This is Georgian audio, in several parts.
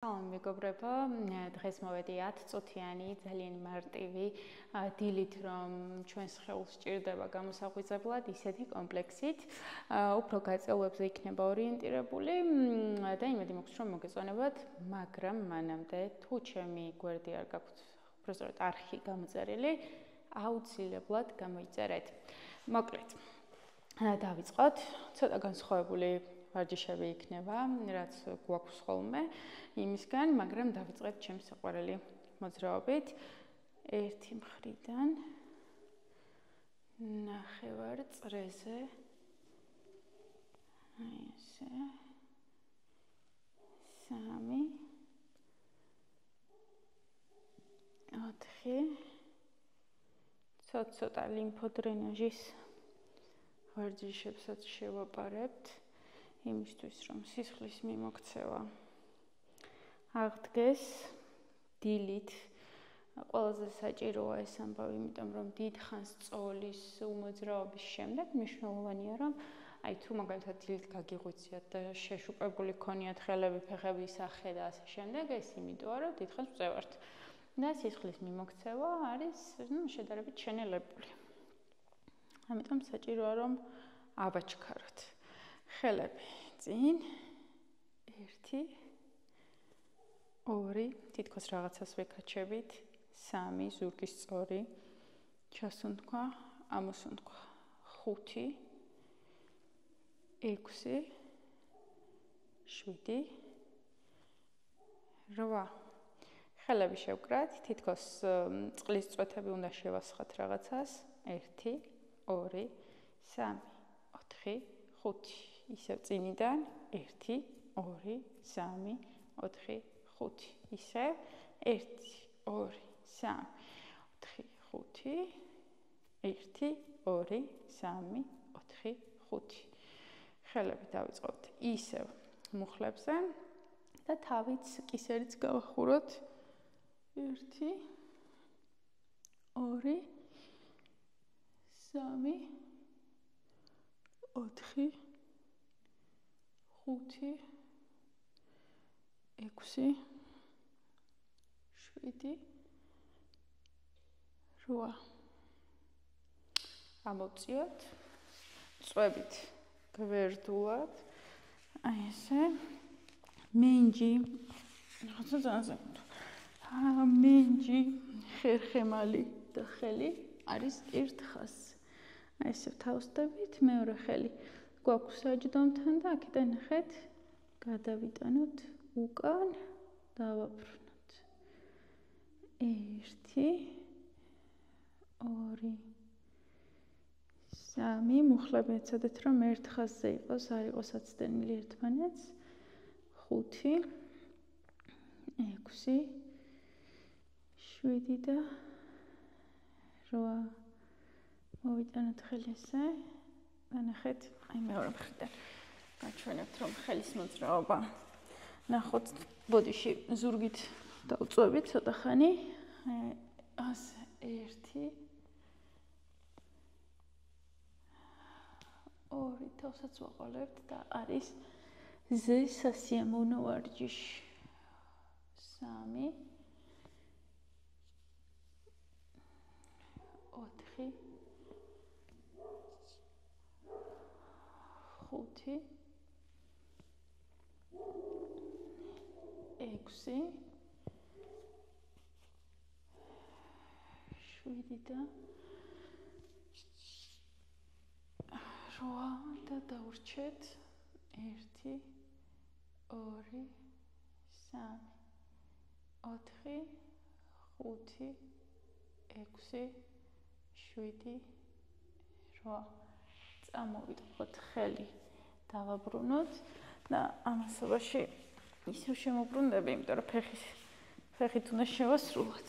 Salam მეგობრებო, დღეს მოვედი 10 წუთიანი ძალიან მარტივი დილით რომ ჩვენს ხელს სჭირდება გამოსაღვიძებლად ისეთი კომპლექსით, უფრო გაწეულებზე იქნება ორიენტირებული და იმედი მაქვს რომ მოგეწონებათ, მაგრამ მანამდე თუ ჩემი გვერდი არ გაქვთ, უბრალოდ არხი გამოწერილი, აუცილებლად გამოიწერეთ. მოკლედ, დავიწყოთ, ცოტა განსხვავებული ვარჯიშები იქნება, რაც გვაქვს ხოლმე იმისგან, მაგრამ დავიწყეთ ჩემს საყვარელი მოძრაობით. ერთი მხრიდან ნახევარ წრეზე. აი ესე. 3 4 ცოტა ლიმფოდრენაჟის ვარჯიშებსაც შევაპარებთ. იმისთვის რომ სისხლის მიმოქცევა აღდგეს დილით ყველაზე საჭიროა ეს ამბავი, იმიტომ რომ დიდხანს წოლის უმოძრაობის შემდეგ მნიშვნელოვანია რომ აი თუ მაგალითად დილით გაგიღვიციათ და შეშუპებული ქონიათ ხელები, ფეხები, სახე და ასე შემდეგ, ეს იმიტოა რომ დიდხანს წევართ და სისხლის მიმოქცევა არის შედარებით შენელებული. ამიტომ საჭიროა რომ ავაჩქაროთ. ხელები წინ 1 2 თითქოს რაღაცას ვეკაჩებით 3 ზურგის სწორი ჩასუნთქვა ამოსუნთქვა 5 6 7 8 ხელები შევკრათ თითქოს წყლის წვეთები უნდა შევასხათ რაღაცას 1 2 3 4 5 ისევ წინიდან 1 2 3 4 5 ისევ 1 2 3 4 5 1 2 3 4 5 ხელები დავიწყოთ ისევ მუხლებზე და თავიც კისერიც გავახუროთ 1 2 3 4 5 6 7 8 ამოვწიოთ წვებით გვერდულად აი ესე მენჯი რაღაცა ზანზე მენჯი ხერხემალი და ხელი არის ერთხას აი ესე თავსდებით მეორე ხელი გვაქვს საჯდომთან და აქედან ნახეთ გადავიტანოთ უკან დავაბრუნოთ 1 2 3 მუხლები ეცადეთ რომ ერთ ხაზზე იყოს არ იყოს აცდენილი ერთმანეთს 5 6 7 და 8 მოვიტანოთ ხელი ესე და ნახეთ აი მეორე მხრიდან გაჩვენებთ რომ ხელის მოძრაობა ნახოთ ბოდიში ზურგით დავწვევით ცოტა ხანი ასე 1 2 თავსაც ვაყოლებთ და არის ზე სასიამოვნო ვარჯიში 3 4 5 6 7 და 8 და დავრჩეთ 1 2 3 4 5 6 7 8 წამოვიტყოთ ხელი დავაბრუნოთ და ამასობაში ისევ შემოbrundები, იმიტომ რომ ფეხით უნდა შევასრულოთ.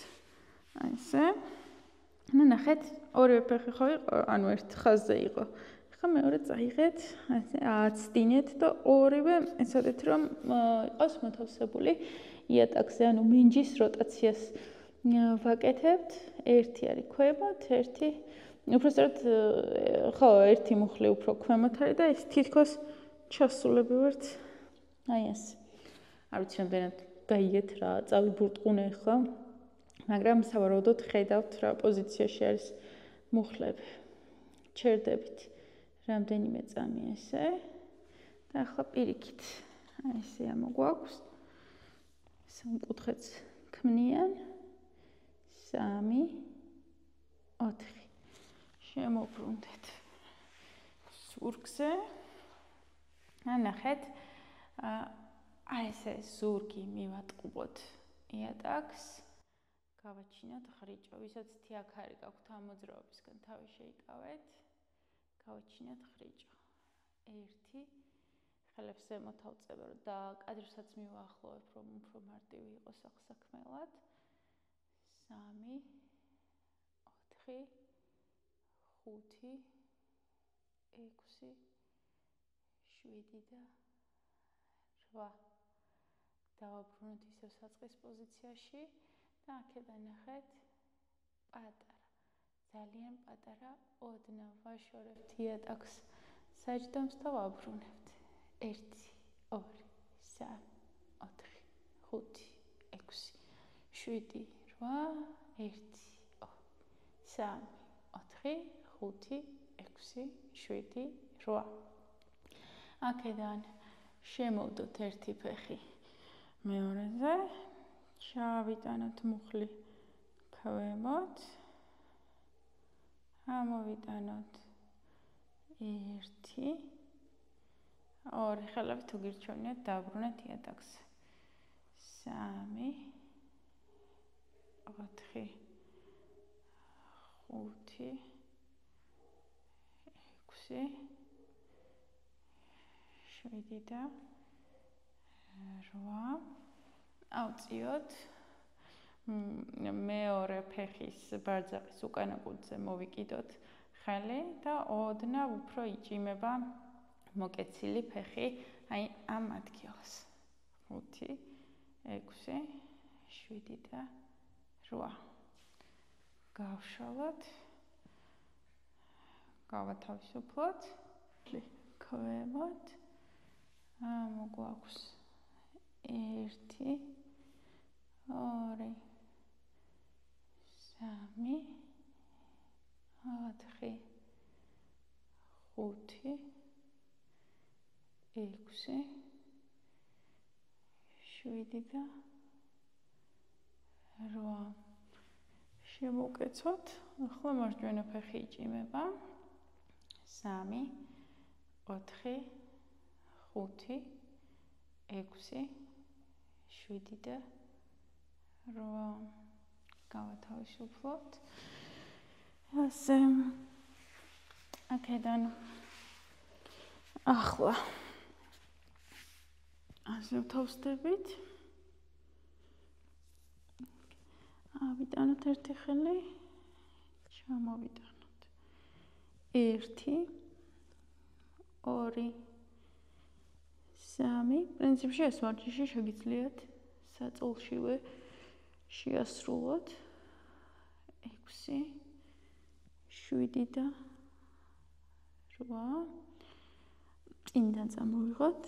აი ესე. და ნახეთ, ორივე ფეხი ხო იყო, ანუ ერთ ხაზზე იყო. ახლა მეორე წაიღეთ, ასე აცდინეთ და ორივე ეცადეთ რომ იყოს მოთავსებული იატაკზე, ანუ მენჯის როტაციას ვაკეთებთ. ერთი არის ქვემოთ, ერთი უბრალოდ ხო, ერთი მუხლი უფრო ქვემოთ არის და ეს თითქოს ჩასულები ვართ. აი ეს. არ ვიცი რამდენად გაიგეთ რა, წავიბურტყუნე ხო? მაგრამ სავარაუდოდ ხედავთ რა პოზიციაში არის მუხლები. ჩერდებით რამდენიმე წამი ესე. და ახლა პირიქით. ესე ამოგვაქვს. სამკუთხედს ქმნიან 3 4. შემოbrუნდეთ ზურგზე. ნახეთ, ესე ზურგი მივატყუბოთ იატაკს. გავაჩინოთ ხრიჭო, ვისაც თიაქარი გაქვთ ამ მოძრაობისგან თავი შეიკავეთ. გავაჩინოთ ხრიჭო. 1 ხელებს ზემოთ ავწევ და კადრსაც მივაახლოვებ, რომ უფრო მარტივი იყოს აღსაქმელად. 3 4 5 6 7 და 8. დავაბრუნოთ ისევ საწყის პოზიციაში და აქედან ნახეთ პატარა, ძალიან პატარა ოდნავ ვაშორებთ იატაკს საჯდომს და ვაბრუნებთ. 1 2 3 4 5 6 7 8 1 2 3 4 5 6 7 8. აქედან შემოვდოთ ერთი ფეხი მეორეზე, ჩავიტანოთ მუხლი ქვემოთ, ამოვიტანოთ 1 2 ხელები თუ გირჩევნიათ დავბრუნეთ იატაკზე. 3 4 5 6 7 და 8. ავწიოთ მეორე ფეხის ბარძაყის უკანა კუთხეზე მოვიკიდოთ ხელი და ოდნავ უფრო იჭიმება მოკეცილი ფეხი, აი ამ ადგილას. 5 6 7 და 8. გავშალოთ. გავათავისუფლოთ. ქვემოთ. მოგვაქვს 1 2 3 4 5 6 7 და 8. შემოვკეცოთ. ახლა მარჯვენა ფეხი იჭიმება. 3 4 5 6 7 და 8. გავათავისუფლოთ. ასე აქედან ახლა ასე ვთავსდებით. ავიტანოთ ერთი ხელი, ჩამოვიტანოთ. 1 2 3. პრინციპში ეს ვარჯიში შეგიძლიათ საწოლშივე შეასრულოთ. 6 7 და 8. წინიდან წამოვიღოთ.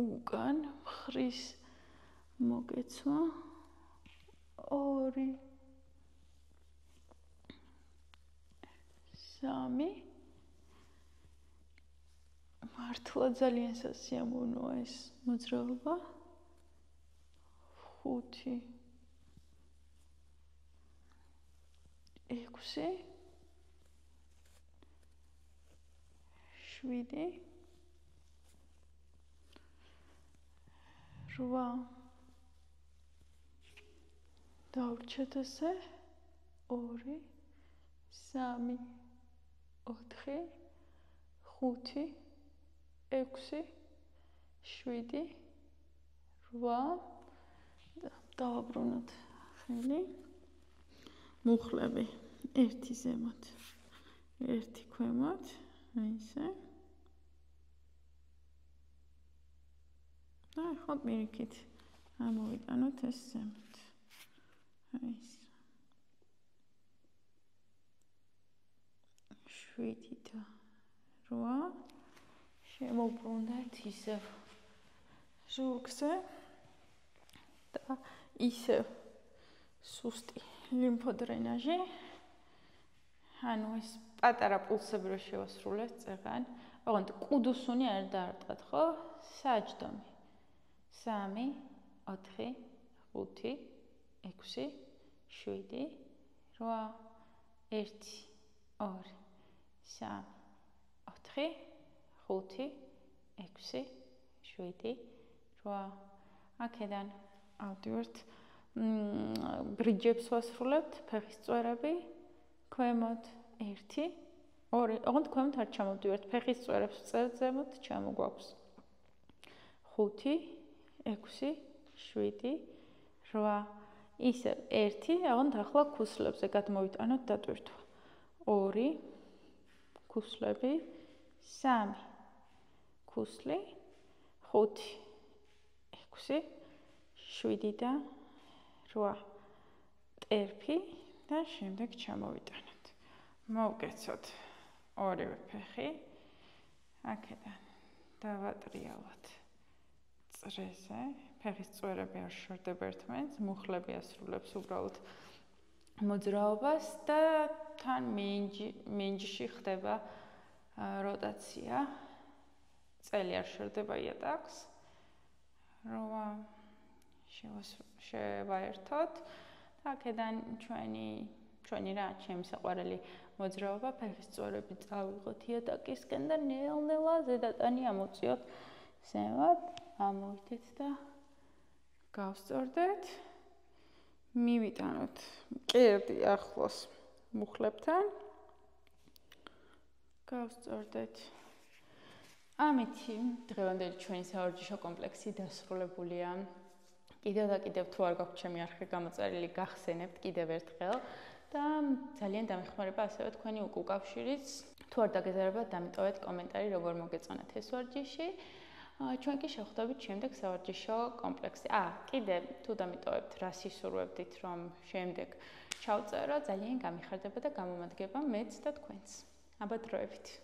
უკან მხრის მოკეცვა. 2 3. მართლა ძალიან სასიამოვნოა ეს მოძრაობა. 5 6 7 8. დავრჩეთ ესე. 2 3 4 5 6 7 8. დავაბრუნოთ ხელი. მუხლები 1 ზემოთ, 1 ქვემოთ, აი ესე. და ახლა პირიქით ამოვიტანოთ ეს ზემოთ. აი ეს. 7 და 8. შემოვბრუნდეთ ისევ ზურგზე. და ისევ სუსტი ლიმფოდრენაჟი. ანუ ეს პატარა პულსები რო შევასრულეთ წეგან. ოღონდ კუდუსუნი არ დაარტყათ, ხო? საჯდომი. 3, 4, 5, 6, 7, 8, 1, 2, 3, 4, 5, 6, 7, 8. აქედან ავდივართ ბრიჯებს ვასრულებთ, ფეხის წვერები, ქვემოთ 1, 2, ოღონდ ქვემოთ არ ჩამოვდივართ, ფეხის წვერებს ვწერთ ზემოთ, ჩამოგვაქვს 5, 6, 7, 8. ისევ 1, ოღონდ ახლა ქუსლებზე გადმოვიტანოთ დატვირთვა. 2, ქუსლები, 3, ქუსლი, 5, 6, 7 და 8. ტერფი და შემდეგ ჩამოვიტანოთ. მოვკეცოთ ორივე ფეხი. აქედან დავატრიალოთ წრეზე. ფეხის წვერები არ შორდება ერთმანეთს, მუხლები ასრულებს უბრალოდ მოძრაობას და თან მინჯში ხდება როტაცია. წელი არ შორდება იატაკს. შევაერთოთ და აქედან ჩვენი რა, ჩემი საყვარელი მოძრაობა, ფეხის წვერები წავიღოთ იატაკისკენ და ნელ-ნელა ზედატანი ამოწიოთ ზემოთ, ამოვიდეთ და გავსწორდეთ. მივიტანოთ მკერდი ახლოს მუხლებთან. გავსწორდეთ. ამით დღევანდელი ჩვენი სავარჯიშო კომპლექსი დასრულებულია. კიდევ და კიდევ თუ არ გაქვთ ჩემი არხი გამოწერილი, გახსენებთ კიდევ ერთხელ და ძალიან დამეხმარება ასევე თქვენი უკავშირიც. თუ არ დაგეზარებათ, დამიტოვეთ კომენტარი, როგორ მოგეწონათ ეს ვარჯიში. ჩვენ კი შევხვდებით შემდეგ სავარჯიშო კომპლექსში. კიდე თუ დამიტოვებთ, რა სისურვებდით, რომ შემდეგ ჩავწერო, ძალიან გამიხარდება და გამომადგება მეც და თქვენც. აბა დროებით.